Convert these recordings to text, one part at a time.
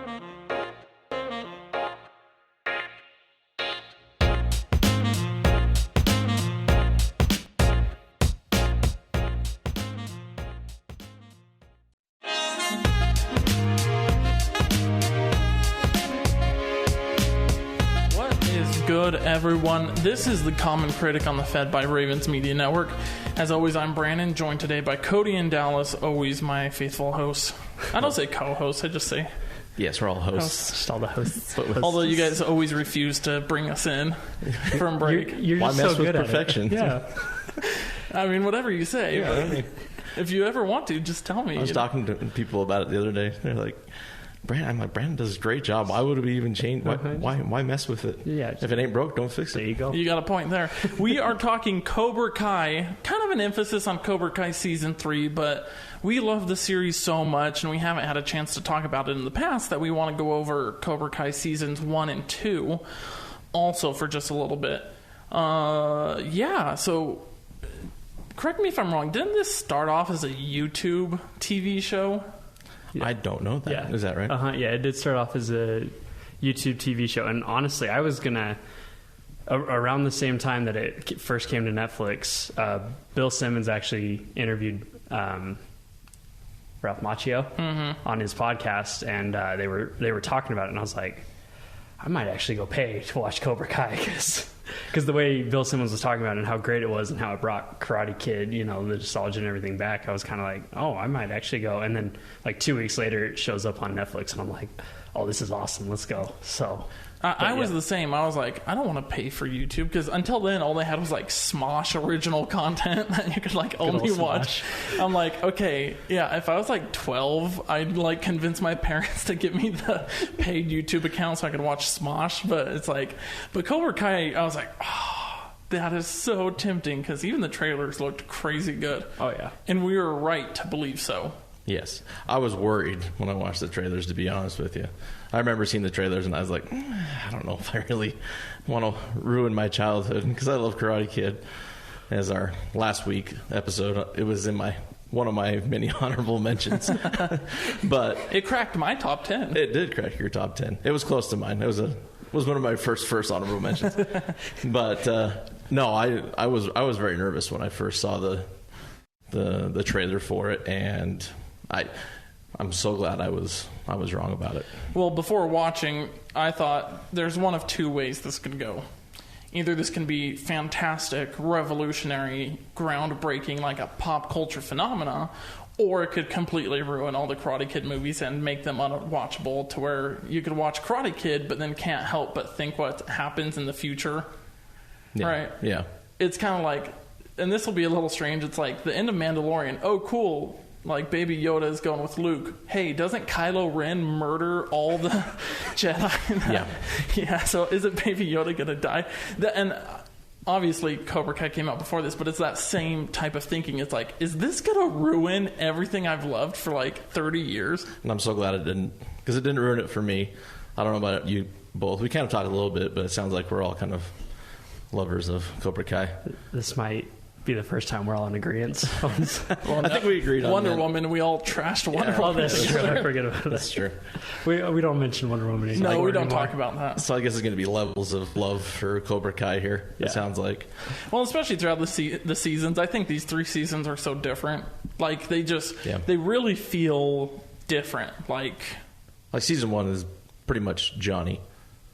Good, everyone. This is the Common Critic on the Fed by Ravens Media Network. As always, I'm Brandon, joined today by Cody and Dallas, always my faithful hosts. I don't say co-hosts, I just say... Yes, we're all hosts. Just all the hosts. Although you guys always refuse to bring us in from break. You're Why just mess so with good perfection? At it. Yeah. I mean, whatever you say. Yeah, I mean, if you ever want to, just tell me. I was talking to people about it the other day. They're like, Brandon does a great job. Why would we even change? Why mess with it? Yeah. If it ain't broke, don't fix it. There you go. You got a point there. We are talking Cobra Kai, kind of an emphasis on Cobra Kai Season 3, but we love the series so much, and we haven't had a chance to talk about it in the past, that we want to go over Cobra Kai Seasons 1 and 2 also for just a little bit. So correct me if I'm wrong. Didn't this start off as a YouTube TV show? I don't know that. Yeah. Is that right? Yeah, it did start off as a YouTube TV show. And honestly, I was going to, around the same time that it first came to Netflix, Bill Simmons actually interviewed Ralph Macchio on his podcast, and they were talking about it, and I was like, I might actually go pay to watch Cobra Kai, because the way Bill Simmons was talking about it and how great it was and how it brought Karate Kid, the nostalgia and everything back, I was kind of like, oh, I might actually go. And then like 2 weeks later, it shows up on Netflix, and I'm like, oh, this is awesome. Let's go. So I was the same. I was like, I don't want to pay for YouTube, because until then, all they had was like Smosh original content that you could like only watch. I'm like, okay, yeah, if I was like 12, I'd like convince my parents to get me the paid YouTube account so I could watch Smosh. But it's like, but Cobra Kai, I was like, oh, that is so tempting, because even the trailers looked crazy good. Oh, yeah. And we were right to believe so. Yes. I was worried when I watched the trailers, to be honest with you. I remember seeing the trailers, and I was like, I don't know if I really want to ruin my childhood, because I love Karate Kid. As our last week episode, it was in one of my many honorable mentions. But it cracked my top 10. It did crack your top 10. It was close to mine. It was one of my first honorable mentions. But no, I was very nervous when I first saw the trailer for it, and I'm so glad I was wrong about it. Well, before watching, I thought there's one of two ways this could go. Either this can be fantastic, revolutionary, groundbreaking, like a pop culture phenomena, or it could completely ruin all the Karate Kid movies and make them unwatchable, to where you could watch Karate Kid but then can't help but think what happens in the future. Yeah. Right? Yeah. It's kind of like, and this will be a little strange, it's like the end of Mandalorian. Oh, cool. Like, Baby Yoda is going with Luke. Hey, doesn't Kylo Ren murder all the Jedi? Yeah. Yeah, so isn't Baby Yoda going to die? And obviously, Cobra Kai came out before this, but it's that same type of thinking. It's like, is this going to ruin everything I've loved for like 30 years? And I'm so glad it didn't, because it didn't ruin it for me. I don't know about you both. We kind of talked a little bit, but it sounds like we're all kind of lovers of Cobra Kai. This might be the first time we're all in agreement. Well, I think we agreed on Wonder Woman. We all trashed Wonder Woman. Oh, that's true. I forget about that. That's true. We don't mention Wonder Woman anymore. No, we don't talk about that. So I guess it's going to be levels of love for Cobra Kai here. Yeah. It sounds like. Well, especially throughout the seasons. I think these 3 seasons are so different. Like, they really feel different. Like season 1 is pretty much Johnny.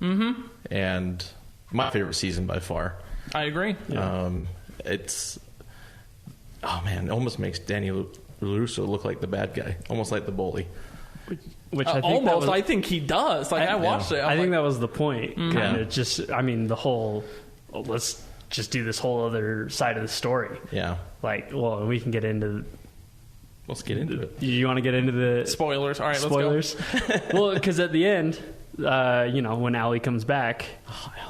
Mm-hmm. And my favorite season by far. I agree. Yeah. It almost makes Danny LaRusso look like the bad guy, almost like the bully. Which I think almost, I think he does. Like, I watched it. I think that was the point. Mm-hmm. Kind of just, I mean, the whole, let's just do this whole other side of the story. Yeah. Like, well, we can get into. Let's get into it. You want to get into the spoilers? All right, spoilers. Let's go. Well, because at the end, when Allie comes back,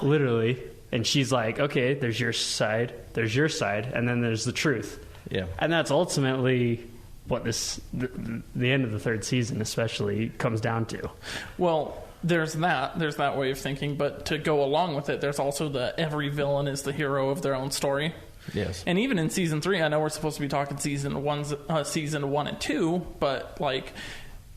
literally, and she's like, okay, there's your side, and then there's the truth. Yeah. And that's ultimately what the end of the 3rd season especially comes down to. Well, there's that way of thinking, but to go along with it, there's also the every villain is the hero of their own story. Yes. And even in season 3, I know we're supposed to be talking season 1 and 2, but like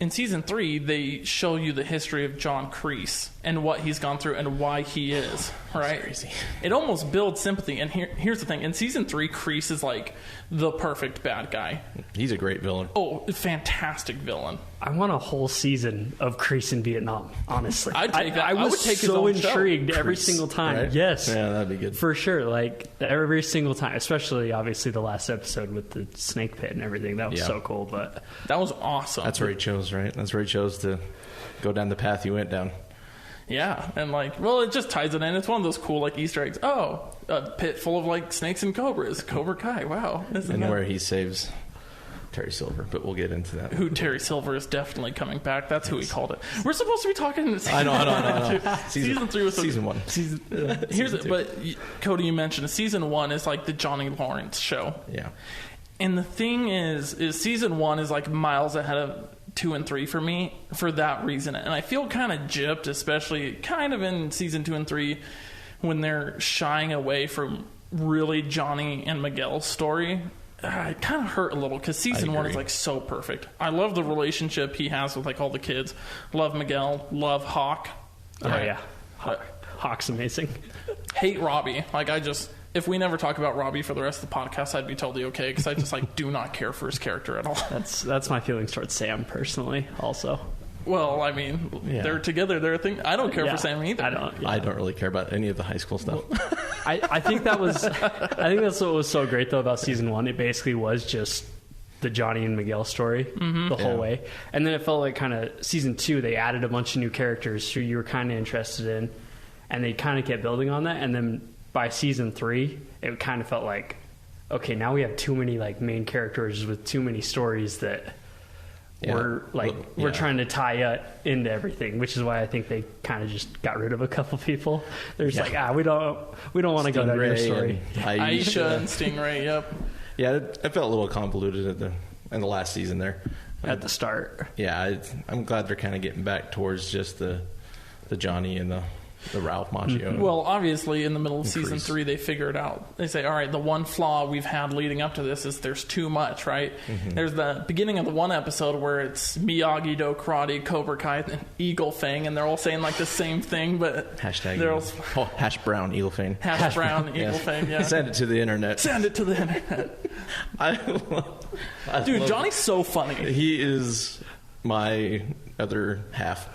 in season 3, they show you the history of John Kreese and what he's gone through and why he is, right? That's crazy. It almost builds sympathy. And here's the thing. In season 3, Kreese is like the perfect bad guy. He's a great villain. Oh, fantastic villain. I want a whole season of Kreese in Vietnam, honestly. I'd take that. I was would take his so own show. intrigued every Kreese, single time. right? Yes. Yeah, that'd be good. For sure. Like, every single time, especially, obviously, the last episode with the snake pit and everything. That was so cool. But that was awesome. That's where he chose, right? That's where he chose to go down the path he went down. Yeah, and like, well, it just ties it in. It's one of those cool like Easter eggs. Oh, a pit full of like snakes and cobras. Cobra Kai. Wow. And where he saves Terry Silver, but we'll get into that. Who Terry Silver is definitely coming back. That's who he called it. We're supposed to be talking. I know. Season 3 was season 1. But Cody, you mentioned season 1 is like the Johnny Lawrence show. Yeah. And the thing is season 1 is like miles ahead of 2 and 3 for me for that reason. And I feel kind of gypped, especially kind of in season 2 and 3 when they're shying away from really Johnny and Miguel's story. It kind of hurt a little because season 1 is like so perfect. I love the relationship he has with like all the kids. Love Miguel. Love Hawk. oh yeah, Hawk's amazing. Hate Robbie. Like if we never talk about Robbie for the rest of the podcast, I'd be totally okay because I just like do not care for his character at all. That's my feelings towards Sam personally. Also, well, I mean, they're together. They're a thing. I don't care for Sam either. I don't really care about any of the high school stuff. I think that's what was so great though about season 1. It basically was just the Johnny and Miguel story the whole way, and then it felt like kind of season 2 they added a bunch of new characters who you were kind of interested in, and they kind of kept building on that, and then by season 3 it kind of felt like, okay, now we have too many like main characters with too many stories that we're trying to tie into everything, which is why I think they kind of just got rid of a couple people. They're just like, we don't want to go down your story. Aisha and Stingray, yep. Yeah, it felt a little convoluted in the last season there. At the start. Yeah, I'm glad they're kind of getting back towards just the Johnny and the Ralph Macchio. Well, obviously, in the middle of season Increase. 3, they figure it out. They say, all right, the one flaw we've had leading up to this is there's too much, right? Mm-hmm. There's the beginning of the one episode where it's Miyagi-Do karate, Cobra Kai, and Eagle Fang, and they're all saying like the same thing, but Hashtag they're all Hash Brown Eagle Fang. Hash Brown Eagle Fang, yeah. Send it to the internet. Send it to the internet. Dude, Johnny's so funny. He is my other half.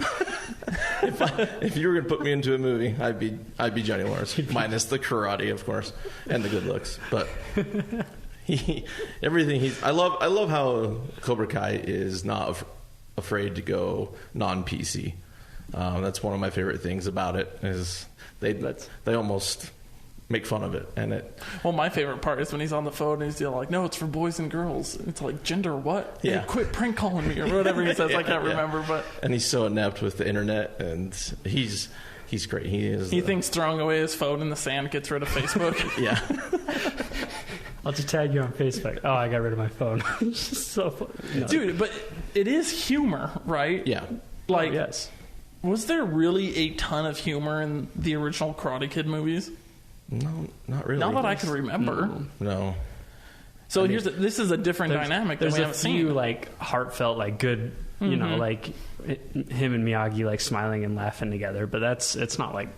If you were going to put me into a movie, I'd be Johnny Lawrence, minus the karate, of course, and the good looks. But I love how Cobra Kai is not afraid to go non-PC. That's one of my favorite things about it is they almost make fun of it, and it. Well, my favorite part is when he's on the phone and he's like, "No, it's for boys and girls." It's like, gender what? Yeah. Hey, quit prank calling me or whatever he says. I can't remember, but and he's so inept with the internet, and he's great. He thinks throwing away his phone in the sand gets rid of Facebook. Yeah. I'll just tag you on Facebook. Oh, I got rid of my phone. It's just so funny. No. Dude, but it is humor, right? Yeah. Like, yes. Was there really a ton of humor in the original Karate Kid movies? No, not really. Not that I can remember. No. So this is a different dynamic that we haven't seen. There's a few like heartfelt, like good, you know, like him and Miyagi like smiling and laughing together. But it's not like,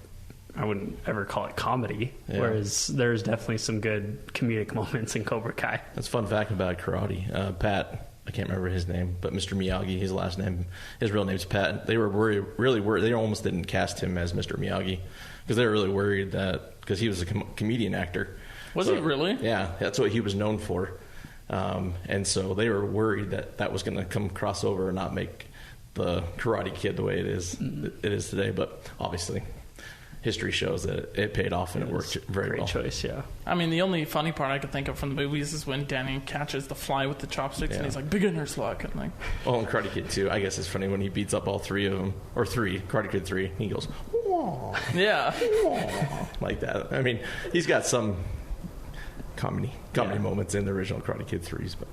I wouldn't ever call it comedy. Yeah. Whereas there's definitely some good comedic moments in Cobra Kai. That's a fun fact about karate. Pat, I can't remember his name, but Mr. Miyagi, his real name's Pat. They were really worried. They almost didn't cast him as Mr. Miyagi because they were really worried because he was a comedian actor. Was he really? Yeah, that's what he was known for. And so they were worried that was going to come crossover and not make the Karate Kid the way it is today. But obviously, history shows that it paid off and it worked very well. Great choice, yeah. I mean, the only funny part I could think of from the movies is when Danny catches the fly with the chopsticks and he's like, beginner's luck. And like, oh, and Karate Kid 2, I guess it's funny when he beats up all three of them, or Karate Kid 3, he goes, whoa. Yeah. Whoa, like that. I mean, he's got some comedy moments in the original Karate Kid 3s, but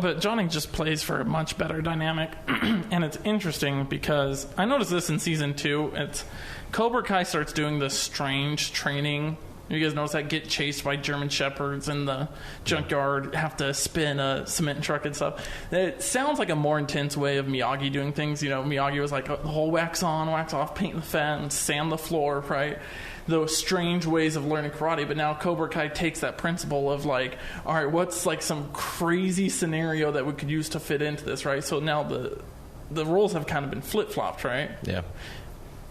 but Johnny just plays for a much better dynamic. And it's interesting because I noticed this in season 2. It's Cobra Kai starts doing this strange training You guys notice that? Get chased by German Shepherds in the junkyard, have to spin a cement truck and stuff. It sounds like a more intense way of Miyagi doing things. You know, Miyagi was like the whole wax on, wax off, paint the fence, sand the floor, right? Those strange ways of learning karate. But now Cobra Kai takes that principle of like, all right, what's like some crazy scenario that we could use to fit into this, right? So now the roles have kind of been flip-flopped, right? Yeah.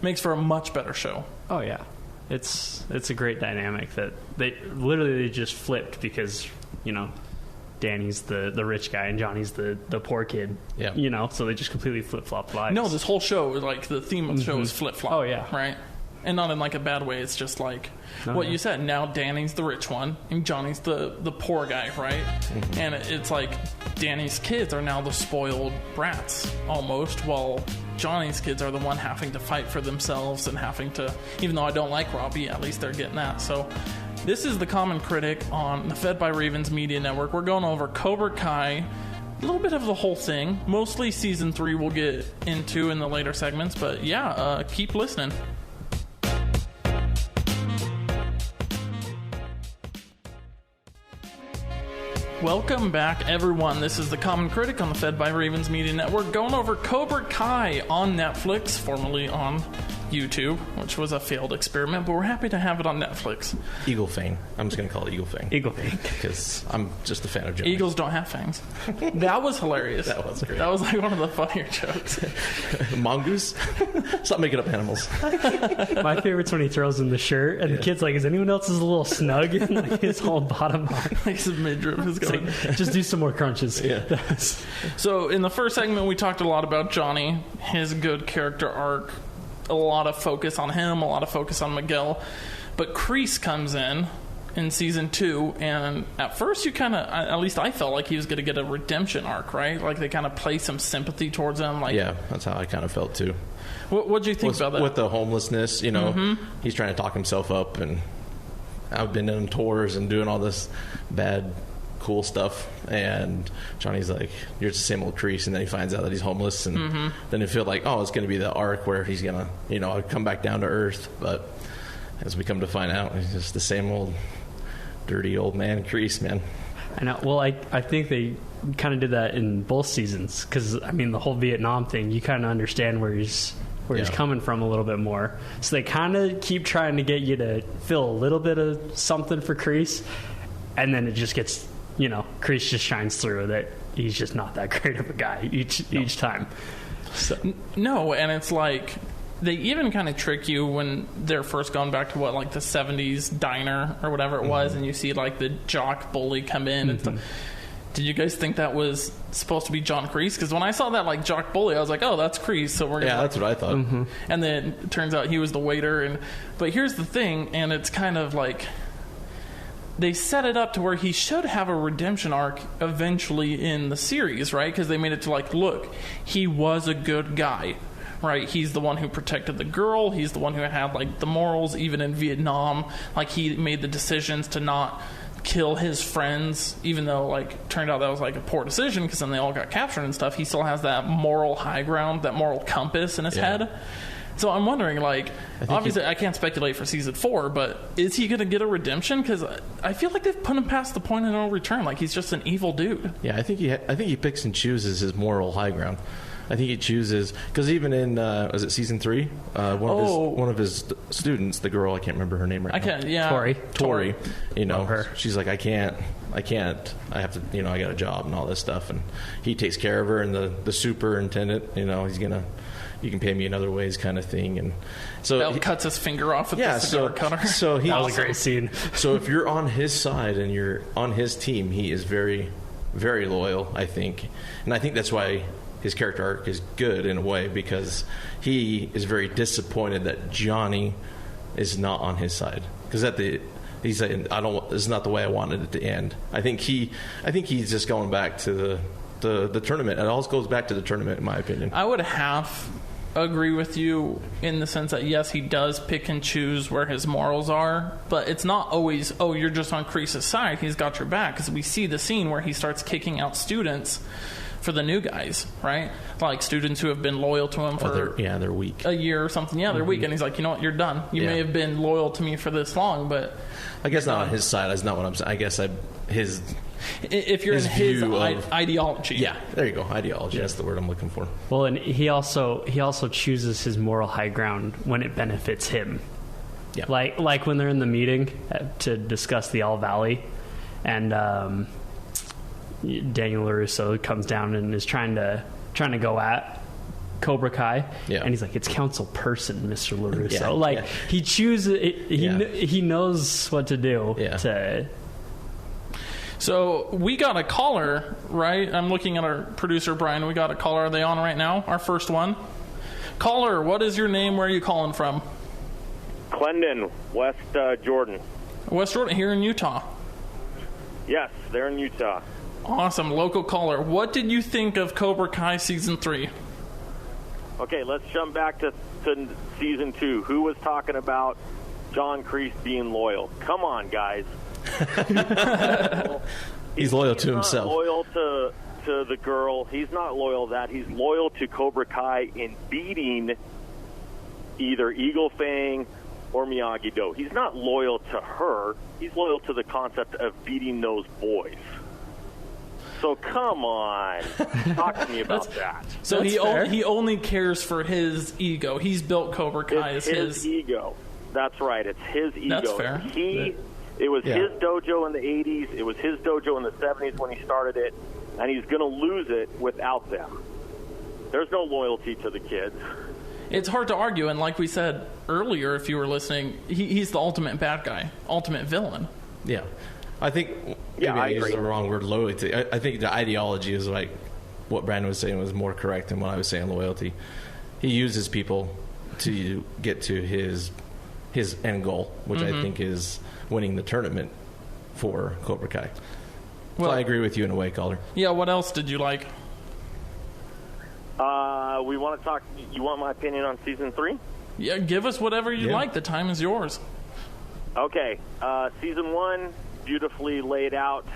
Makes for a much better show. Oh yeah, it's a great dynamic that they literally just flipped because, you know, Danny's the rich guy and Johnny's the poor kid. Yeah. You know, so they just completely flip-flopped lives. No, this whole show, like the theme of the show is flip-flop. Oh yeah. Right? And not in like a bad way. It's just like what you said. Now Danny's the rich one and Johnny's the poor guy, right? Mm-hmm. And it's like Danny's kids are now the spoiled brats almost, while Johnny's kids are the one having to fight for themselves and having to, even though I don't like Robbie, at least they're getting that. So this is the Common Critic on the Fed by Ravens Media Network. We're going over Cobra Kai, a little bit of the whole thing. Mostly season 3 we'll get into in the later segments, but yeah, keep listening. Welcome back, everyone. This is the Common Critic on the Fed by Ravens Media Network, going over Cobra Kai on Netflix, formerly on YouTube, which was a failed experiment, but we're happy to have it on Netflix. Eagle Fang. I'm just going to call it Eagle Fang. Eagle Fang. Because I'm just a fan of Johnny. Eagles don't have fangs. That was hilarious. That was great. That was like one of the funnier jokes. Mongoose? Stop making up animals. My favorite's when he throws in the shirt and the kid's like, is anyone else's a little snug? And like his whole bottom line. Like his midriff is going. Like, just do some more crunches. Yeah. So in the first segment, we talked a lot about Johnny, his good character arc, a lot of focus on him, a lot of focus on Miguel. But Kreese comes in season 2, and at first you kind of, at least I felt like he was going to get a redemption arc, right? Like they kind of play some sympathy towards him. Like, yeah, that's how I kind of felt too. What'd you think about that? With the homelessness, you know, he's trying to talk himself up, and I've been on tours and doing all this bad, cool stuff, and Johnny's like, you're just the same old Kreese, and then he finds out that he's homeless, and then you feel like, oh, it's going to be the arc where he's going to, you know, come back down to earth. But as we come to find out, he's just the same old dirty old man Kreese, man. I know. Well, I think they kind of did that in both seasons, because I mean the whole Vietnam thing, you kind of understand where he's coming from a little bit more. So they kind of keep trying to get you to feel a little bit of something for Kreese, and then it just gets, you know, Kreese just shines through that he's just not that great of a guy each time. So. No, and it's like they even kind of trick you when they're first going back to like the 70s diner or whatever it was, and you see like the jock bully come in and stuff. Did you guys think that was supposed to be John Kreese? Because when I saw that like jock bully, I was like, oh, that's Kreese. So we're gonna that's what I thought. And then it turns out he was the waiter. But here's the thing, and it's kind of like they set it up to where he should have a redemption arc eventually in the series, right? Because they made it to like, look, he was a good guy, right? He's the one who protected the girl. He's the one who had like the morals, even in Vietnam. Like he made the decisions to not kill his friends, even though like turned out that was like a poor decision because then they all got captured and stuff. He still has that moral high ground, that moral compass in his head. So I'm wondering, like, obviously I can't speculate for season 4, but is he going to get a redemption? Because I feel like they've put him past the point of no return. Like he's just an evil dude. Yeah, I think he picks and chooses his moral high ground. I think he chooses, because even in was it season 3? One of his students, the girl, I can't remember her name right now. Tori. You know, her. She's like, I can't. I have to. You know, I got a job and all this stuff, and he takes care of her. And the superintendent, you know, he's gonna. You can pay me in other ways, kind of thing, and so he cuts his finger off with the cigar cutter. So that was a great scene. So if you're on his side and you're on his team, he is very, very loyal, I think, and I think that's why his character arc is good in a way, because he is very disappointed that Johnny is not on his side, because he's saying, this is not the way I wanted it to end. I think he's just going back to the tournament. It all goes back to the tournament, in my opinion. I would agree with you in the sense that yes, he does pick and choose where his morals are, but it's not always, oh, you're just on Kreese's side, he's got your back, because we see the scene where he starts kicking out students for the new guys, right? Like students who have been loyal to him for they're weak. a year or something. Yeah, they're weak. And he's like, you know what, you're done. You may have been loyal to me for this long, but I guess not on his side. That's not what I'm saying. I guess if you're in his ideology. Yeah, there you go. Ideology. That's the word I'm looking for. Well, and he also chooses his moral high ground when it benefits him. Yeah. Like when they're in the meeting to discuss the All Valley, and Daniel LaRusso comes down and is trying to go at Cobra Kai, and he's like, "It's council person, Mr. LaRusso." He chooses. He knows what to do. Yeah. So we got a caller, right? I'm looking at our producer Brian. We got a caller. Are they on right now? Our first one. Caller, what is your name? Where are you calling from? Clendon, West Jordan. West Jordan, here in Utah. Yes, they're in Utah. Awesome, local caller. What did you think of Cobra Kai Season 3? Okay, let's jump back to Season 2. Who was talking about John Kreese being loyal? Come on, guys. He's loyal to himself. Not loyal to the girl. He's not loyal to that. He's loyal to Cobra Kai in beating either Eagle Fang or Miyagi-Do. He's not loyal to her. He's loyal to the concept of beating those boys. So come on, talk to me about that. So he only cares for his ego. He's built Cobra Kai as his ego. That's right. It's his ego. That's fair. It was his dojo in the 80s. It was his dojo in the 70s when he started it, and he's going to lose it without them. There's no loyalty to the kids. It's hard to argue, and like we said earlier, if you were listening, he's the ultimate bad guy, ultimate villain. Yeah. I think maybe I used the wrong word, loyalty. I think the ideology is like what Brandon was saying was more correct than what I was saying, loyalty. He uses people to get to his end goal, which I think is winning the tournament for Cobra Kai. Well, so I agree with you in a way, caller. Yeah, what else did you like? We want to talk. You want my opinion on Season 3? Yeah, give us whatever you like. The time is yours. Okay. Season 1, beautifully laid out.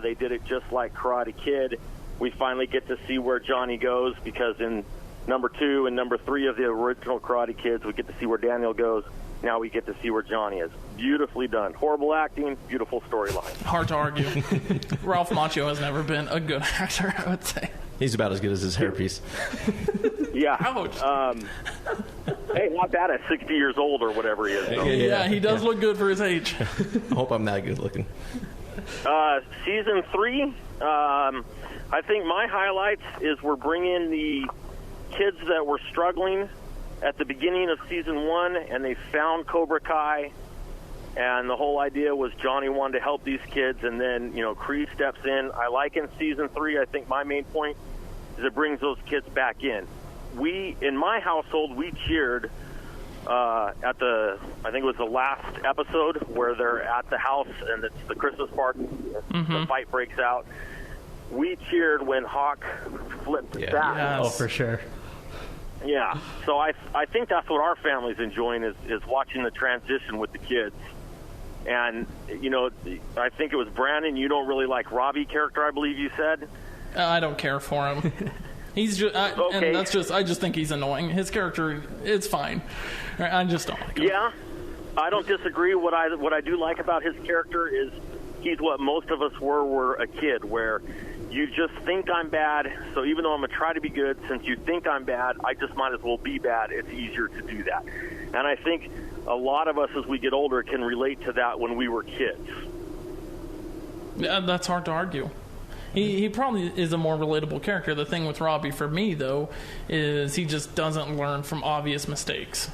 They did it just like Karate Kid. We finally get to see where Johnny goes, because in number 2 and number 3 of the original Karate Kids, we get to see where Daniel goes. Now we get to see where Johnny is. Beautifully done. Horrible acting, beautiful storyline. Hard to argue. Ralph Macchio has never been a good actor, I would say. He's about as good as his hairpiece. Yeah. Ouch. Hey, not bad at 60 years old or whatever he is. Yeah, he does look good for his age. I hope I'm that good looking. Season 3, I think my highlights is we're bringing the kids that were struggling at the beginning of Season 1, and they found Cobra Kai, and the whole idea was Johnny wanted to help these kids, and then, Kreese steps in. I like in Season 3, I think my main point is it brings those kids back in. In my household, we cheered I think it was the last episode where they're at the house and it's the Christmas party, the fight breaks out. We cheered when Hawk flipped back. Yes. Oh, for sure. Yeah, so I think that's what our family's enjoying is watching the transition with the kids. And, I think it was Brandon, you don't really like Robbie character, I believe you said? I don't care for him. He's just, okay. And I just think he's annoying. His character, it's fine. I just don't like him. Yeah, I don't disagree. What I do like about his character is he's what most of us were a kid, where you just think I'm bad, so even though I'm going to try to be good, since you think I'm bad, I just might as well be bad. It's easier to do that. And I think a lot of us as we get older can relate to that when we were kids. Yeah, that's hard to argue. He probably is a more relatable character. The thing with Robbie for me, though, is he just doesn't learn from obvious mistakes.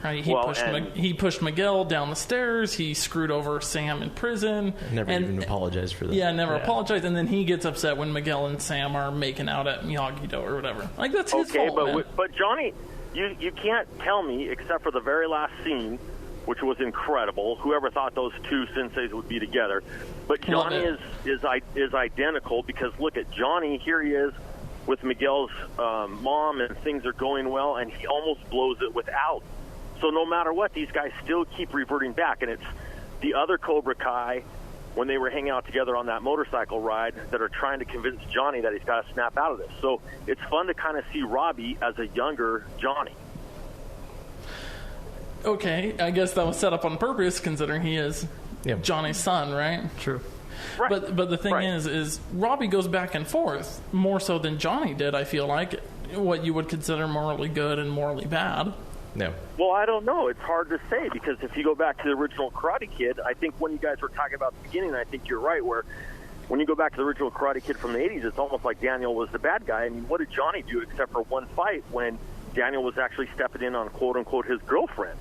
Right? He pushed Miguel down the stairs. He screwed over Sam in prison. Never even apologized for that. Yeah, never apologized. And then he gets upset when Miguel and Sam are making out at Miyagi-Do or whatever. Like, that's his fault, man. But Johnny, you can't tell me, except for the very last scene, which was incredible. Whoever thought those two senseis would be together. But Johnny is identical, because look at Johnny. Here he is with Miguel's mom, and things are going well, and he almost blows it without. So no matter what, these guys still keep reverting back. And it's the other Cobra Kai when they were hanging out together on that motorcycle ride that are trying to convince Johnny that he's got to snap out of this. So it's fun to kind of see Robbie as a younger Johnny. Okay, I guess that was set up on purpose, considering he is Johnny's son, right? True. Right. But the thing is Robbie goes back and forth more so than Johnny did, I feel like, what you would consider morally good and morally bad. No. Well, I don't know. It's hard to say, because if you go back to the original Karate Kid, I think when you guys were talking about the beginning, I think you're right, where when you go back to the original Karate Kid from the 80s, it's almost like Daniel was the bad guy. I mean, what did Johnny do except for one fight when Daniel was actually stepping in on, quote-unquote, his girlfriend?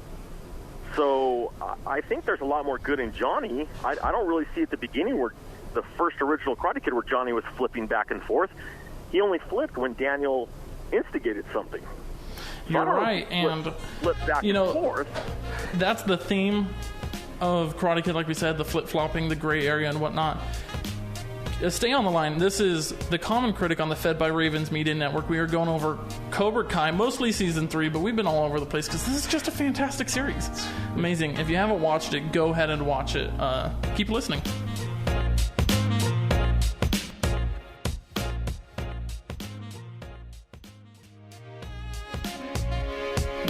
So I think there's a lot more good in Johnny. I don't really see at the beginning where the first original Karate Kid where Johnny was flipping back and forth. He only flipped when Daniel instigated something. You're right, and flip back and forth. That's the theme of Karate Kid, like we said, the flip-flopping, the gray area and whatnot. Stay on the line. This is the Common Critic on the Fed by Ravens Media Network. We are going over Cobra Kai, mostly Season 3, but we've been all over the place because this is just a fantastic series. Amazing. If you haven't watched it, go ahead and watch it. Keep listening.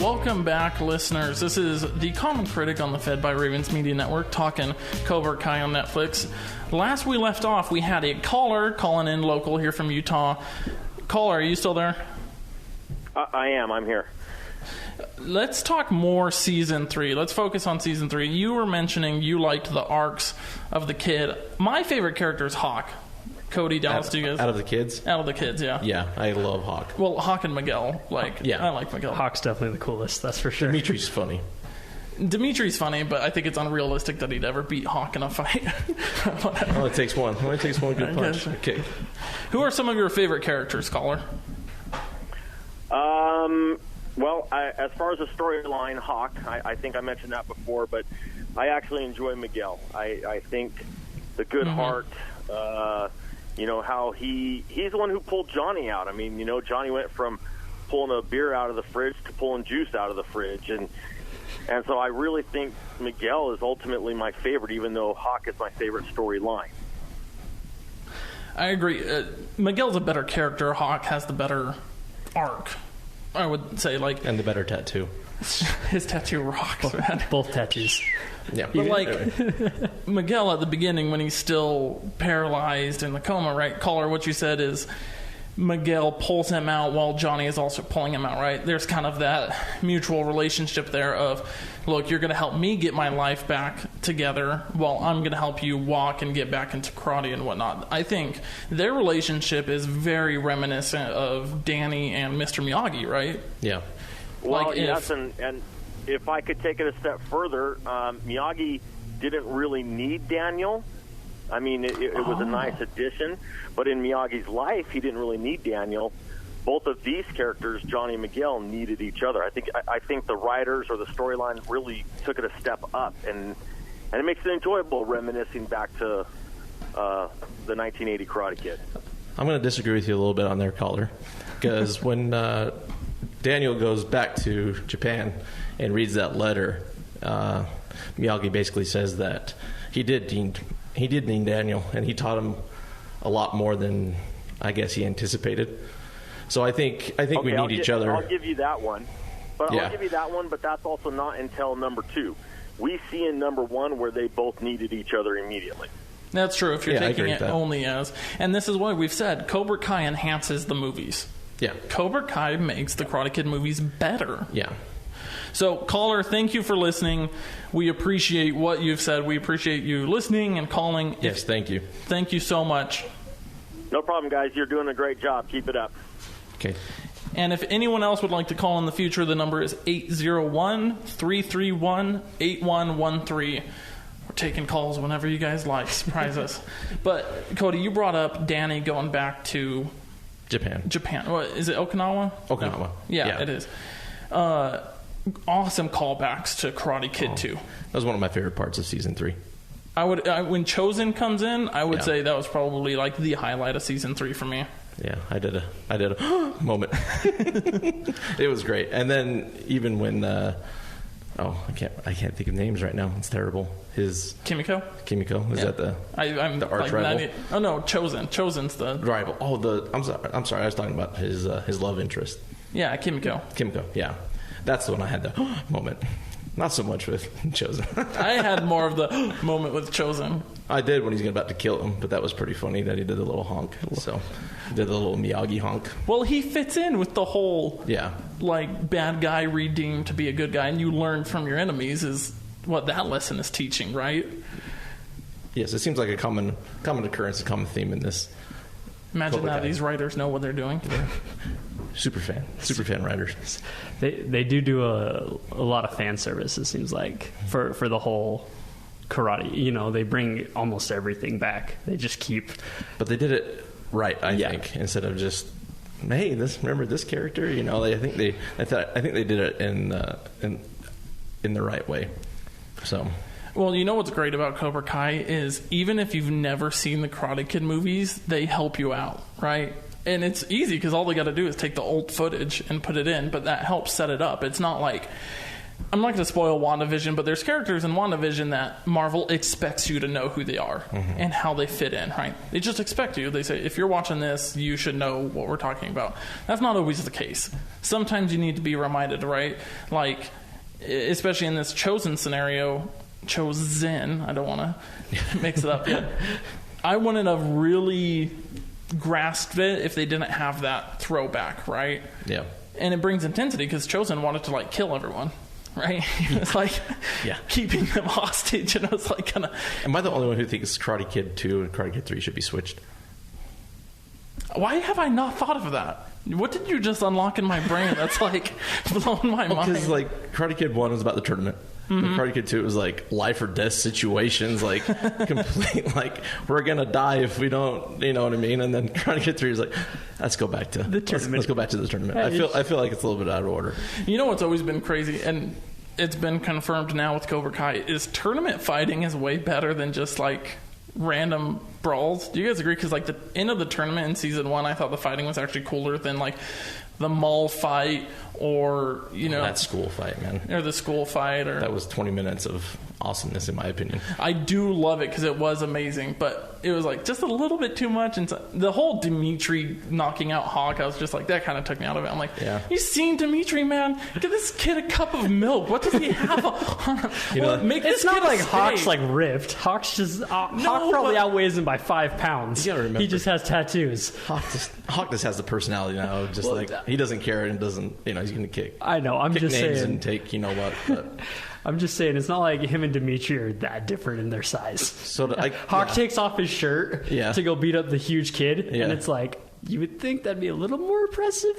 Welcome back, listeners. This is the Common Critic on the Fed by Ravens Media Network, talking Cobra Kai on Netflix. Last we left off, we had a caller calling in local here from Utah. Caller, are you still there? I am. I'm here. Let's talk more Season 3. Let's focus on Season 3. You were mentioning you liked the arcs of the kid. My favorite character is Hawk. Cody, Dallas, do you guys? Out of the kids? Out of the kids, yeah. Yeah, I love Hawk. Well, Hawk and Miguel. I like Miguel. Hawk's definitely the coolest, that's for sure. Dimitri's funny. Dimitri's funny, but I think it's unrealistic that he'd ever beat Hawk in a fight. Well, it takes one. It only takes one good punch. Okay. Who are some of your favorite characters, caller? Well, as far as the storyline, Hawk, I think I mentioned that before, but I actually enjoy Miguel. I think the good heart, how he's the one who pulled Johnny out. I mean, Johnny went from pulling a beer out of the fridge to pulling juice out of the fridge. And so I really think Miguel is ultimately my favorite, even though Hawk is my favorite storyline. I agree. Miguel's a better character. Hawk has the better arc, I would say. And the better tattoo. His tattoo rocks, man. Both tattoos. Yeah. But Miguel at the beginning, when he's still paralyzed in the coma, right? Caller, what you said is Miguel pulls him out while Johnny is also pulling him out, right? There's kind of that mutual relationship there of, look, you're going to help me get my life back together while I'm going to help you walk and get back into karate and whatnot. I think their relationship is very reminiscent of Danny and Mr. Miyagi, right? Yeah. Well, yes, and if I could take it a step further, Miyagi didn't really need Daniel. I mean, it was a nice addition, but in Miyagi's life, he didn't really need Daniel. Both of these characters, Johnny and Miguel, needed each other. I think the writers or the storyline really took it a step up, and it makes it enjoyable reminiscing back to the 1980 Karate Kid. I'm going to disagree with you a little bit on their caller, because when Daniel goes back to Japan and reads that letter, Miyagi basically says that he did need Daniel, and he taught him a lot more than I guess he anticipated. So I think we need each other. I'll give you that one, but that's also not until number 2. We see in number 1 where they both needed each other immediately. That's true. If you're taking it only as, and this is why we've said Cobra Kai enhances the movies. Yeah. Cobra Kai makes the Karate Kid movies better. Yeah. So, caller, thank you for listening. We appreciate what you've said. We appreciate you listening and calling. Yes, thank you. Thank you so much. No problem, guys. You're doing a great job. Keep it up. Okay. And if anyone else would like to call in the future, the number is 801-331-8113. We're taking calls whenever you guys like. Surprise us. But, Cody, you brought up Danny going back to Japan. What, is it Okinawa? Okinawa. Yeah, it is. Awesome callbacks to Karate Kid 2. That was one of my favorite parts of Season 3. When Chosen comes in, I would say that was probably like the highlight of Season 3 for me. Yeah, I did a moment. It was great. And then even when I can't think of names right now. It's terrible. His Kimiko is that the arch rival? Oh no, Chosen's the rival. I'm sorry. I was talking about his love interest. Yeah, Kimiko. Yeah, that's the one I had the moment. Not so much with Chosen. I had more of the moment with Chosen. I did when he's about to kill him, but that was pretty funny that he did the little honk. So, he did the little Miyagi honk. Well, he fits in with the whole, bad guy redeemed to be a good guy, and you learn from your enemies is what that lesson is teaching, right? Yes, it seems like a common occurrence, a common theme in this. Imagine now these writers know what they're doing. Super fan writers. They do a lot of fan service, it seems like, for the whole karate. You know, they bring almost everything back. They just keep... But they did it right, I think, instead of just, hey, remember this character? You know, I think they did it in the right way. So... Well, you know what's great about Cobra Kai is even if you've never seen the Karate Kid movies, they help you out, right? And it's easy because all they got to do is take the old footage and put it in, but that helps set it up. It's not like... I'm not going to spoil WandaVision, but there's characters in WandaVision that Marvel expects you to know who they are and how they fit in, right? They just expect you. They say, if you're watching this, you should know what we're talking about. That's not always the case. Sometimes you need to be reminded, right? Like, especially in this Chosen scenario... Chosen. I don't want to mix it up yet. I wouldn't have really grasped it if they didn't have that throwback, right? Yeah. And it brings intensity because Chosen wanted to kill everyone, right? It's keeping them hostage, and I was kind of. Am I the only one who thinks Karate Kid 2 and Karate Kid 3 should be switched? Why have I not thought of that? What did you just unlock in my brain? That's blowing my mind. Because Karate Kid 1 was about the tournament. Mm-hmm. Karate Kid 2 was life or death situations, complete, we're gonna die if we don't, you know what I mean? And then Karate Kid 3 is let's go back to the tournament. Let's go back to the tournament. I feel like it's a little bit out of order. You know what's always been crazy, and it's been confirmed now with Cobra Kai, is tournament fighting is way better than just random brawls. Do you guys agree? Because the end of the tournament in season 1, I thought the fighting was actually cooler than the mall fight or that school fight, man, or the school fight, or that was 20 minutes of awesomeness in my opinion. I do love it because it was amazing, but it was just a little bit too much. And the whole Dimitri knocking out Hawk, I was just that kind of took me out of it. I'm you seen Dimitri, man? Give this kid a cup of milk. What does he have on? It's not like Hawk's ripped. Hawk's just Hawk probably outweighs him by 5 pounds. You gotta remember, he just has tattoos. Hawk just has the personality now. He doesn't care and doesn't. He's going to kick. I know. I'm just names saying. And take what. But. I'm just saying, it's not like him and Dimitri are that different in their size. So Hawk takes off his shirt to go beat up the huge kid, and it's you would think that'd be a little more impressive.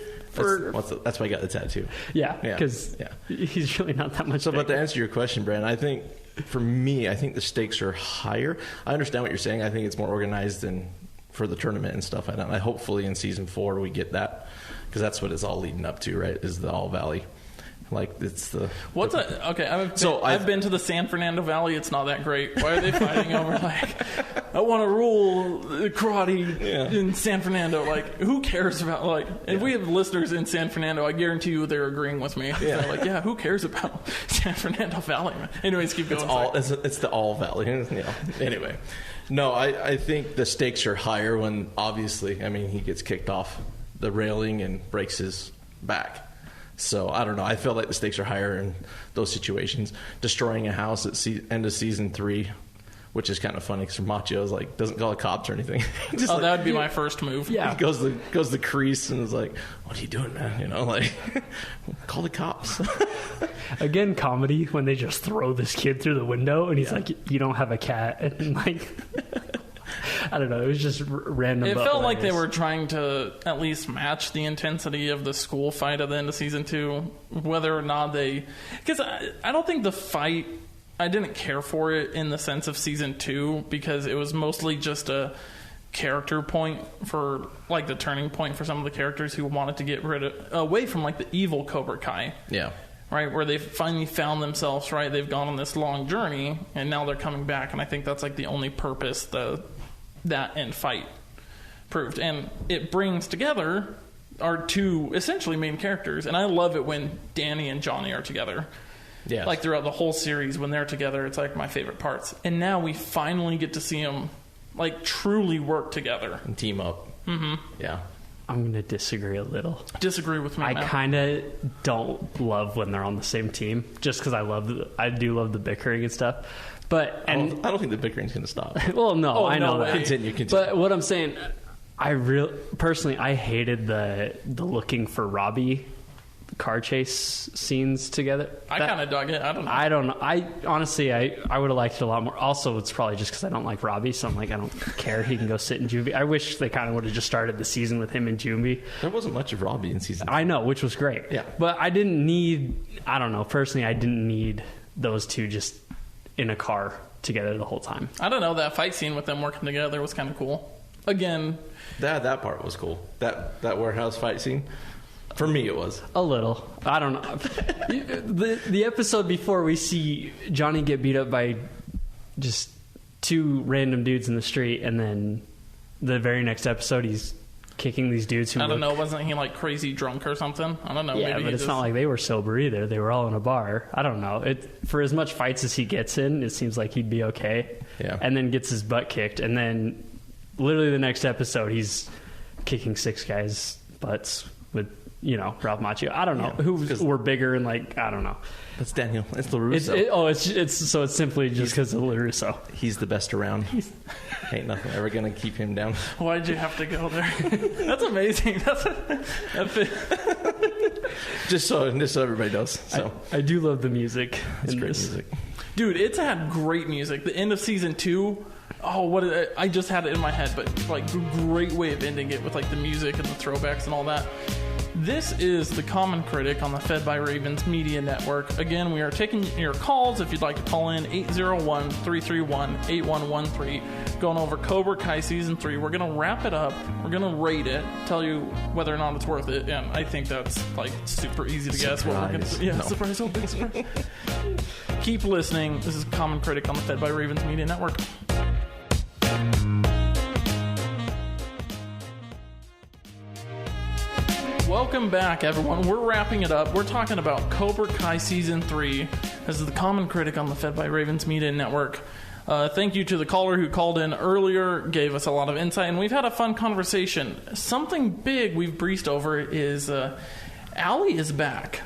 That's why I got the tattoo. Yeah, because he's really not that much. So, but to answer your question, Brandon, I think for me, the stakes are higher. I understand what you're saying. I think it's more organized than for the tournament and stuff. I hopefully in season 4 we get that, because that's what it's all leading up to, right? Is the All Valley. It's the... I've been to the San Fernando Valley. It's not that great. Why are they fighting over, I want to rule karate in San Fernando? Who cares about, if we have listeners in San Fernando, I guarantee you they're agreeing with me. They're who cares about San Fernando Valley? Anyways, keep going. It's the All Valley. Anyway. No, I think the stakes are higher when, obviously, he gets kicked off the railing and breaks his back. So, I don't know. I feel like the stakes are higher in those situations. Destroying a house at end of season 3, which is kind of funny because Machio's doesn't call the cops or anything. That would be my first move. Yeah. He goes the crease and is what are you doing, man? Call the cops. Again, comedy when they just throw this kid through the window and he's you don't have a cat. And I don't know. It was just random. It felt like they were trying to at least match the intensity of the school fight at the end of season 2. Whether or not because I don't think the fight, I didn't care for it in the sense of season 2 because it was mostly just a character point for the turning point for some of the characters who wanted to get away from the evil Cobra Kai. Yeah. Right, where they finally found themselves, right? They've gone on this long journey, and now they're coming back, and I think that's the only purpose that end fight proved. And it brings together our 2 essentially main characters, and I love it when Danny and Johnny are together. Yes. Like throughout the whole series when they're together, it's like my favorite parts. And now we finally get to see them like truly work together and team up. Mm-hmm. Yeah. I'm going to disagree a little. Disagree with me. I kind of don't love when they're on the same team, just because I do love the bickering and stuff. But I don't think the bickering's going to stop. Well, no, I know that. Continue. But what I'm saying, personally, I hated the looking for Robbie car chase scenes together. I kind of dug it. I don't know. I don't know. I honestly, I would have liked it a lot more. Also, it's probably just because I don't like Robbie, so I'm like, I don't care. He can go sit in Juvie. I wish they kind of would have just started the season with him in Juvie. There wasn't much of Robbie in season 2. I know, which was great. Yeah. But I didn't need, I don't know, personally, I didn't need those two just in a car together the whole time. I don't know. That fight scene with them working together was kind of cool. Again, that part was cool. That warehouse fight scene. For me, it was a little. I don't know. the episode before, we see Johnny get beat up by just two random dudes in the street, and then the very next episode, he's kicking these dudes. I don't know. Wasn't he like crazy drunk or something? I don't know. Yeah, maybe but it's not like they were sober either. They were all in a bar. I don't know. For as much fights as he gets in, it seems like he'd be okay. Yeah. And then gets his butt kicked, and then literally the next episode, he's kicking 6 guys' butts with, Ralph Macchio. I don't know who were bigger and I don't know. That's Daniel. It's LaRusso. It's simply just because of LaRusso. He's the best around. Ain't nothing ever gonna keep him down. Why'd you have to go there? That's amazing. Just so everybody knows. So I do love the music. It's great music, dude. It's had great music. The end of season 2. Oh, I just had it in my head, but great way of ending it with the music and the throwbacks and all that. This is the Common Critic on the Fed by Ravens Media Network. Again, we are taking your calls if you'd like to call in 801-331-8113. Going over Cobra Kai Season 3. We're going to wrap it up. We're going to rate it, tell you whether or not it's worth it. And I think that's super easy to guess what we're going to do. Yeah, no. Surprise, big surprise. Keep listening. This is Common Critic on the Fed by Ravens Media Network. Welcome back, everyone. We're wrapping it up. We're talking about Cobra Kai Season 3. This is the Common Critic on the Fed by Ravens Media Network. Thank you to the caller who called in earlier, gave us a lot of insight, and we've had a fun conversation. Something big we've breezed over is Allie is back.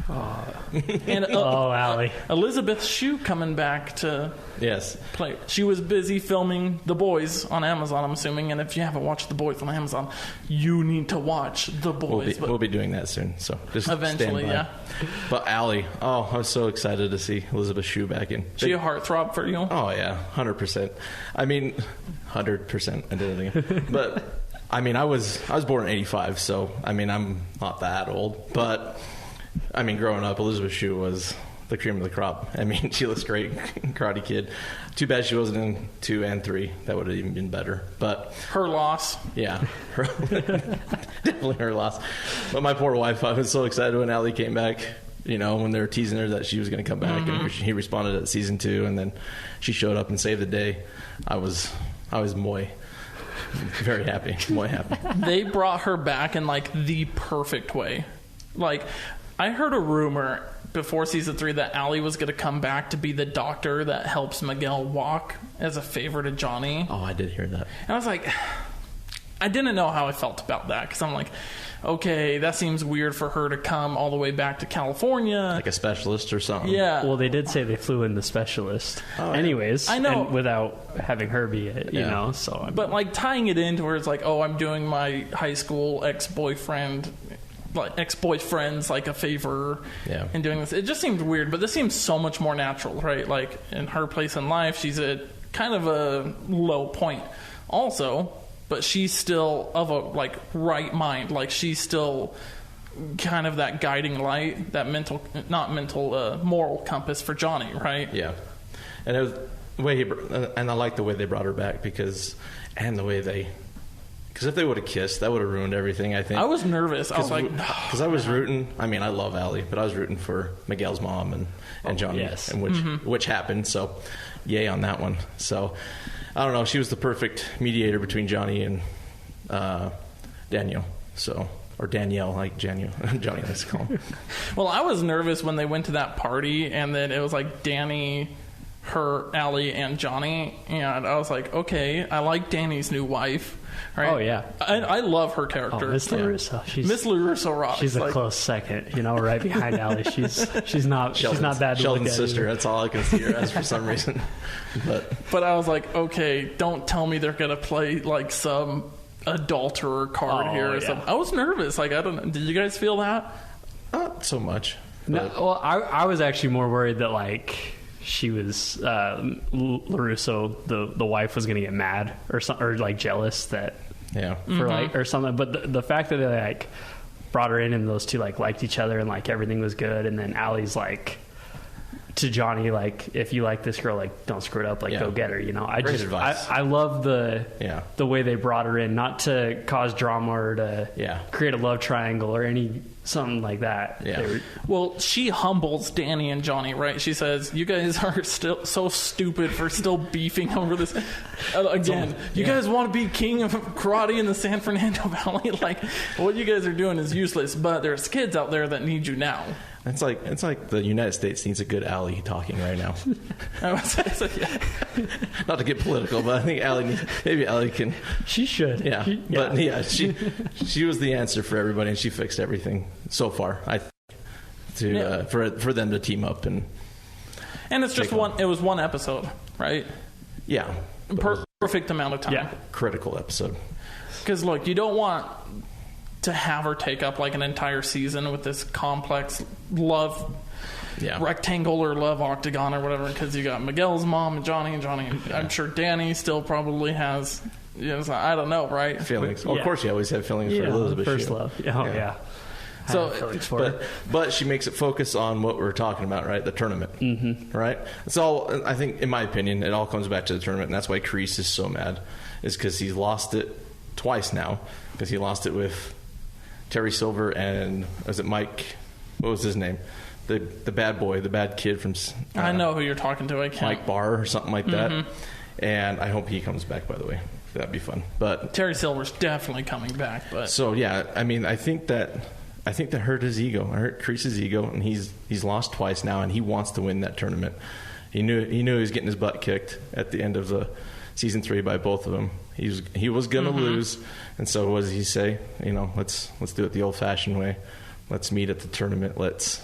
And Allie. Elizabeth Shue coming back to play. She was busy filming The Boys on Amazon, I'm assuming, and if you haven't watched The Boys on Amazon, you need to watch The Boys. We'll be doing that soon, so just eventually, stand by. yeah. But Allie, I was so excited to see Elizabeth Shue back in. She a heartthrob for you? Oh, yeah, 100%. I mean, 100%. I did it again. But I mean, I was born in 85, so I mean, I'm not that old. But I mean, growing up, Elizabeth Shue was the cream of the crop. I mean, she looks great in Karate Kid. Too bad she wasn't in 2 and 3. That would have even been better. But her loss. Yeah, definitely her loss. But my poor wife, I was so excited when Allie came back. When they were teasing her that she was going to come back, and he responded at season 2, and then she showed up and saved the day. I was very happy. Muy happy. They brought her back in the perfect way. I heard a rumor before season 3 that Allie was going to come back to be the doctor that helps Miguel walk as a favor to Johnny. Oh, I did hear that. And I was like, I didn't know how I felt about that, because I'm like, okay, that seems weird for her to come all the way back to California. Like a specialist or something. Yeah. Well, they did say they flew in the specialist. Oh, anyways. I know. And without having her be it, you know. So, but tying it into where it's I'm doing my high school ex-boyfriends a favor and doing this. It just seemed weird, but this seems so much more natural, right? In her place in life, she's at kind of a low point also. But she's still of a right mind. She's still kind of that guiding light, that moral compass for Johnny, right? Yeah, and it was the way and I like the way they brought her back because if they would have kissed, that would have ruined everything. I think I was nervous. I was like, because I was rooting. I mean, I love Allie, but I was rooting for Miguel's mom and Johnny, yes. and which happened. So, yay on that one. So. I don't know. She was the perfect mediator between Johnny and Daniel. So or Danielle, like Johnny likes to call him. Well, I was nervous when they went to that party, and then it was like Danny, her, Allie, and Johnny, and I was like, okay, I like Danny's new wife. Right? Oh yeah, I love her character. Miss LaRusso, Miss LaRusso rocks. She's a close second, right behind Allie. She's not bad. Sheldon's to look sister. at That's all I can see her as for some reason. But I was like, okay, don't tell me they're gonna play like some adulterer card here or something. I was nervous. Like, I don't know. Did you guys feel that? Not so much. No, well, I was actually more worried that like she was LaRusso, the wife, was going to get mad or something, or like jealous that for like or something. But the fact that they like brought her in and those two like liked each other and like everything was good, and then Allie's like to Johnny, like, if you like this girl, like, don't screw it up, like, go get her, I love the way they brought her in, not to cause drama or to create a love triangle or something like that. Well, she humbles Danny and Johnny, right? She says, you guys are still so stupid for still beefing over this. Again, you guys want to be king of karate in the San Fernando Valley? Like, what you guys are doing is useless, but there's kids out there that need you now. It's like the United States needs a good Allie talking right now. Not to get political, but I think maybe Allie can. She should. She was the answer for everybody, and she fixed everything so far. I think for them to team up and it's just one. It was one episode, right? Yeah, perfect amount of time. Yeah, critical episode. Because look, you don't want to have her take up like an entire season with this complex love rectangle or love octagon or whatever, because you got Miguel's mom and Johnny. I'm sure Danny still probably has, I don't know, right? Feelings. Well, of course you always have feelings for Elizabeth. First love. So, but she makes it focus on what we're talking about, right? The tournament, right? It's all, I think, in my opinion, it all comes back to the tournament, and that's why Kreese is so mad, is because he's lost it twice now, because he lost it with Terry Silver and was it Mike? What was his name? The bad boy, the bad kid from. I know who you're talking to. I can't. Mike Barr or something like that. And I hope he comes back. By the way, that'd be fun. But Terry Silver's definitely coming back. But so I mean, I think that hurt his ego. I hurt Kreese's ego, and he's lost twice now, and he wants to win that tournament. He knew he was getting his butt kicked at the end of the season 3 by both of them. He was gonna lose, and so what does he say? Let's do it the old-fashioned way. Let's meet at the tournament. Let's.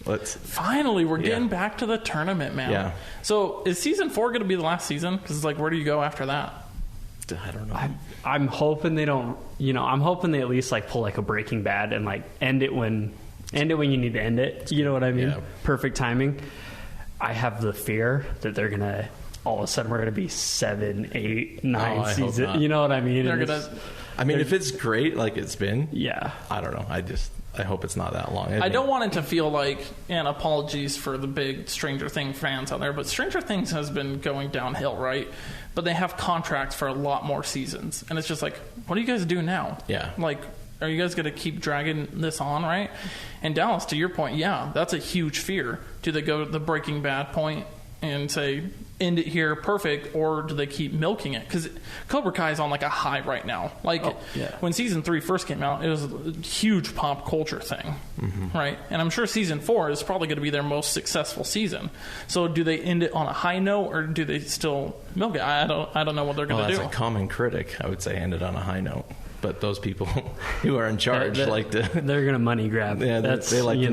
Finally, we're getting back to the tournament, man. Yeah. So is season 4 going to be the last season? Because it's like, where do you go after that? I don't know. I'm hoping they don't. I'm hoping they at least like pull like a Breaking Bad and like end it when you need to end it. You know what I mean? Yeah. Perfect timing. I have the fear that they're gonna. All of a sudden, we're going to be 7, 8, 9 seasons. You know what I mean? If it's great, like it's been, I don't know. I hope it's not that long. I don't want it to feel like, and apologies for the big Stranger Things fans out there, but Stranger Things has been going downhill, right? But they have contracts for a lot more seasons, and it's just like, what do you guys do now? Yeah. Like, are you guys going to keep dragging this on, right? And Dallas, to your point, that's a huge fear. Do they go to the Breaking Bad point and say, end it here, perfect, or do they keep milking it? Because Cobra Kai is on like a high right now. Like when season 3 first came out, it was a huge pop culture thing, right? And I'm sure season 4 is probably going to be their most successful season. So do they end it on a high note, or do they still milk it? I don't know what they're going to do. As a common critic, I would say end it on a high note. But those people who are in charge like to... They're going to money grab. Yeah, they like to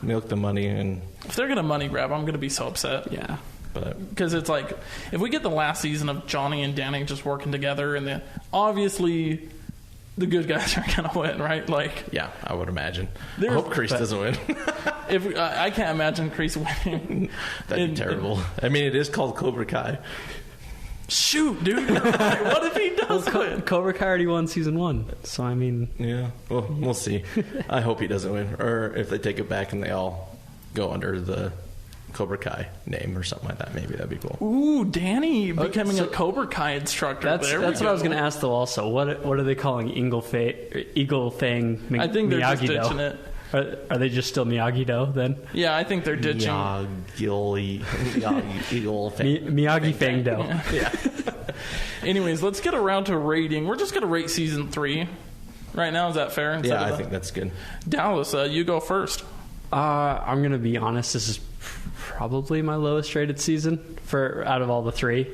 milk the money. And if they're going to money grab, I'm going to be so upset. Yeah. Because it's like, if we get the last season of Johnny and Danny just working together, and then obviously the good guys are going to win, right? Like, yeah, I would imagine. I hope Kreese doesn't win. I can't imagine Kreese winning. That'd be terrible. I mean, it is called Cobra Kai. Shoot, dude! What if he does win? Cobra Kai already won season 1, so I mean, yeah. Well, we'll see. I hope he doesn't win, or if they take it back and they all go under the Cobra Kai name or something like that. Maybe that'd be cool. Ooh, Danny becoming a Cobra Kai instructor. That's what I was going to ask though. Also, what are they calling Eagle Fang? I think they're just ditching it. Are they just still Miyagi-Do then? Yeah, I think they're ditching Miyagi Fang-Do. Yeah. Anyways, let's get around to rating. We're just going to rate season 3. right now. Is that fair? Yeah, I think that's good. Dallas, you go first. I'm going to be honest. This is probably my lowest rated season out of all the three.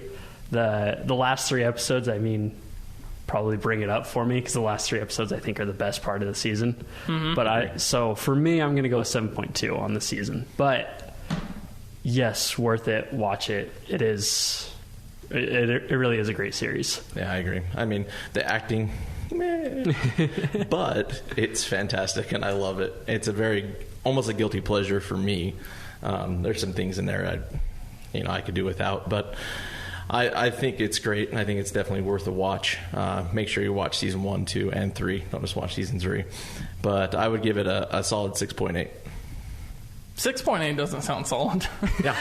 The last 3 episodes, I mean, probably bring it up for me because the last 3 episodes I think are the best part of the season. Mm-hmm. But so for me, I'm going to go with 7.2 on the season. But yes, worth it. Watch it. It is. It really is a great series. Yeah, I agree. I mean, the acting, but it's fantastic, and I love it. It's almost a guilty pleasure for me. There's some things in there I could do without, but I think it's great, and I think it's definitely worth a watch. Make sure you watch season 1, 2, and 3. Don't just watch season 3. But I would give it a solid 6.8. 6.8 doesn't sound solid. Yeah,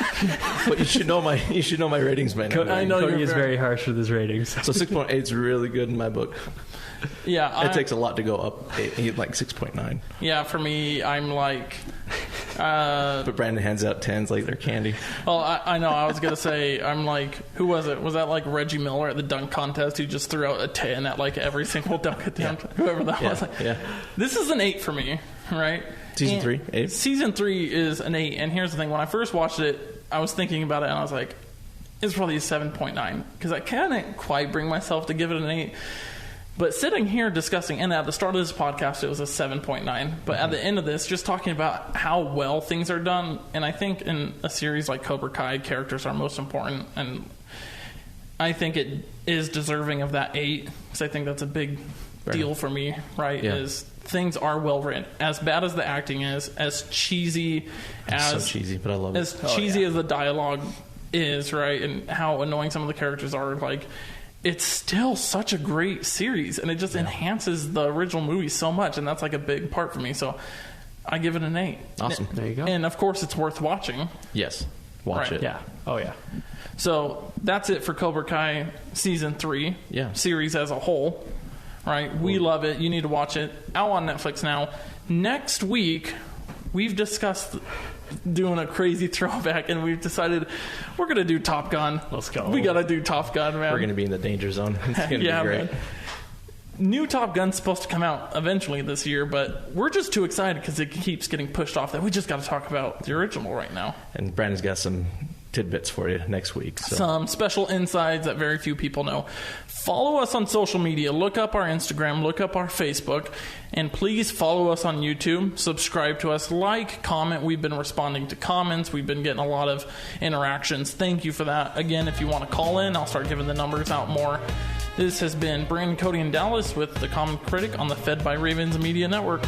but you should know my ratings by now. I know Cody is very harsh with his ratings. So 6.8 is really good in my book. Yeah, it takes a lot to go up. Like 6.9. Yeah, for me, I'm like. But Brandon hands out 10s like they're candy. Well, I know. I was gonna say I'm like, who was it? Was that like Reggie Miller at the dunk contest who just threw out a 10 at like every single dunk attempt? Yeah. Whoever that was. Like, yeah. This is an 8 for me, right? Season 3, 8. Season 3 is an 8, and here's the thing: when I first watched it, I was thinking about it, and I was like, it's probably a 7.9 because I can't quite bring myself to give it an 8. But sitting here discussing, and at the start of this podcast, it was a 7.9. But at the end of this, just talking about how well things are done, and I think in a series like Cobra Kai, characters are most important, and I think it is deserving of that 8 because I think that's a big deal for me, right? Yeah. Is things are well written. As bad as the acting is, as cheesy as... so cheesy, but I love it. As cheesy as the dialogue is, right? And how annoying some of the characters are, like... It's still such a great series, and it just enhances the original movie so much, and that's like a big part for me. So I give it an 8. Awesome. There you go. And of course, it's worth watching. Yes. Watch it. Yeah. Oh, yeah. So that's it for Cobra Kai Season 3 series as a whole. Right? We love it. You need to watch it. Out on Netflix now. Next week, we've discussed doing a crazy throwback, and we've decided we're going to do Top Gun. Let's go. We got to do Top Gun, man. We're going to be in the danger zone. It's going to be great. Man. New Top Gun's supposed to come out eventually this year, but we're just too excited because it keeps getting pushed off that we just got to talk about the original right now. And Brandon's got some tidbits for you next week. So. Some special insides that very few people know. Follow us on social media. Look up our Instagram. Look up our Facebook. And please follow us on YouTube. Subscribe to us. Like, comment. We've been responding to comments. We've been getting a lot of interactions. Thank you for that. Again, if you want to call in, I'll start giving the numbers out more. This has been Brandon, Cody, and Dallas with The Common Critic on the Fed by Ravens Media Network.